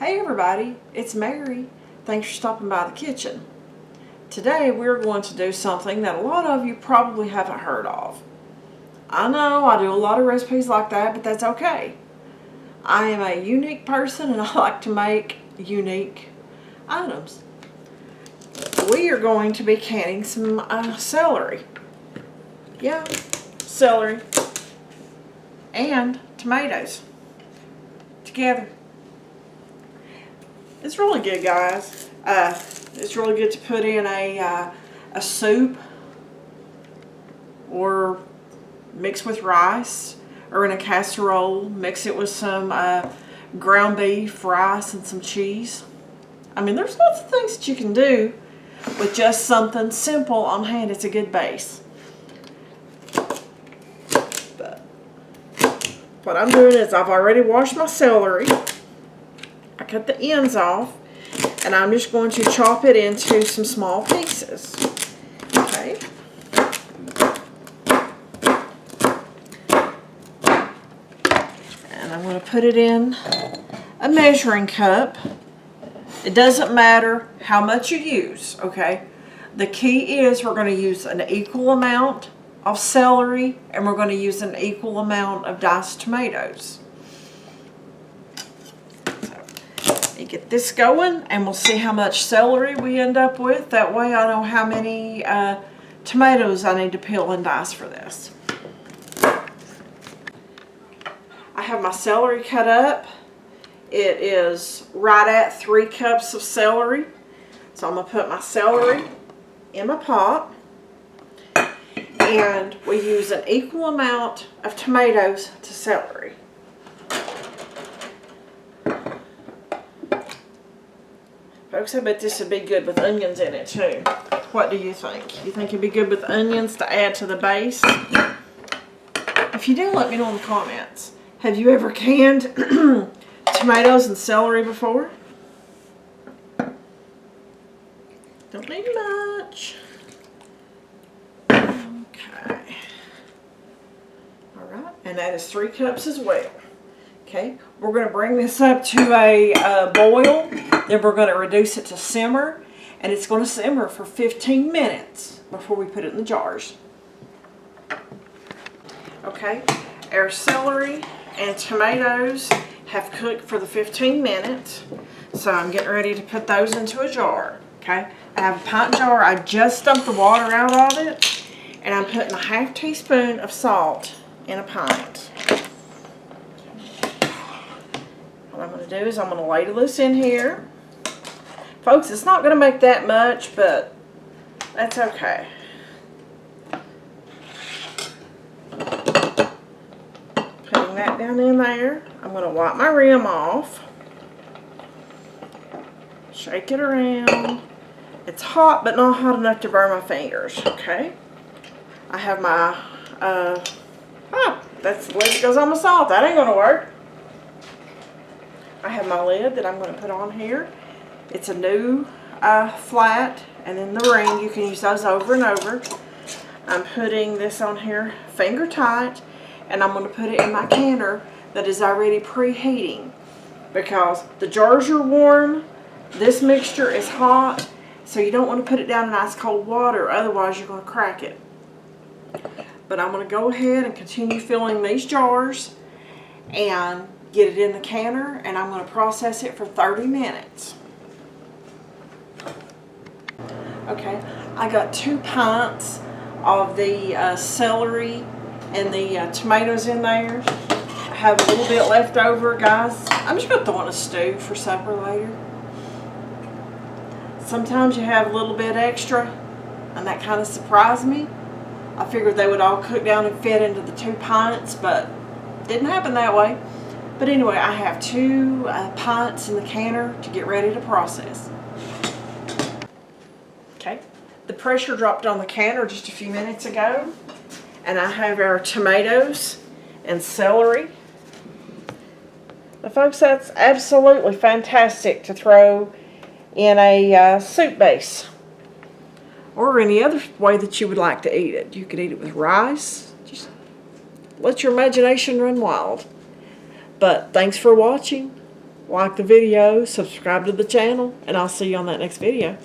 Hey everybody, it's Mary. Thanks for stopping by the kitchen. Today we're going to do something that a lot of you probably haven't heard of. I know I do a lot of recipes like that, but that's okay. I am a unique person and I like to make unique items. We are going to be canning some celery. Yeah, celery and tomatoes together. It's really good, guys. It's really good to put in a soup or mix with rice, or in a casserole, mix it with some ground beef, rice, and some cheese. I mean, there's lots of things that you can do with just something simple on hand. It's a good base. But what I'm doing is I've already washed my celery. I cut the ends off, and I'm just going to chop it into some small pieces. Okay. And I'm going to put it in a measuring cup. It doesn't matter how much you use, okay? The key is we're going to use an equal amount of celery, and we're going to use an equal amount of diced tomatoes. Get this going and we'll see how much celery we end up with. That way I know how many tomatoes I need to peel and dice for this. I have my celery cut up. It is right at 3 cups of celery. So I'm going to put my celery in my pot. And we use an equal amount of tomatoes to celery. Folks, I bet this would be good with onions in it too. What do you think? You think it'd be good with onions to add to the base? If you do, let me know in the comments. Have you ever canned tomatoes and celery before? Don't need much. Okay. Alright, and that is 3 cups as well. Okay, we're going to bring this up to a boil, then we're going to reduce it to simmer, and it's going to simmer for 15 minutes before we put it in the jars. Okay, our celery and tomatoes have cooked for the 15 minutes, so I'm getting ready to put those into a jar. Okay, I have a pint jar. I just dumped the water out of it, and I'm putting a ½ teaspoon of salt in a pint. What I'm going to do is I'm going to ladle this in here. Folks, it's not going to make that much, but that's okay. Putting that down in there. I'm going to wipe my rim off. Shake it around. It's hot, but not hot enough to burn my fingers, okay? I have my, that's the lid that goes on my salt. That ain't going to work. I have my lid that I'm going to put on here. It's a new flat, and then the ring. You can use those over and over. I'm putting this on here finger tight, and I'm going to put it in my canner that is already preheating, because the jars are warm, this mixture is hot, so you don't want to put it down in ice cold water, otherwise you're going to crack it. But I'm going to go ahead and continue filling these jars and get it in the canner, and I'm going to process it for 30 minutes. Okay, I got 2 pints of the celery and the tomatoes in there. I have a little bit left over, guys. I'm just going to throw in a stew for supper later. Sometimes you have a little bit extra, and that kind of surprised me. I figured they would all cook down and fit into the 2 pints, but it didn't happen that way. But anyway, I have 2 pints in the canner to get ready to process. Okay, the pressure dropped on the canner just a few minutes ago, and I have our tomatoes and celery. Now, folks, that's absolutely fantastic to throw in a soup base, or any other way that you would like to eat it. You could eat it with rice. Just let your imagination run wild. But thanks for watching. like the video, subscribe to the channel, and I'll see you on that next video.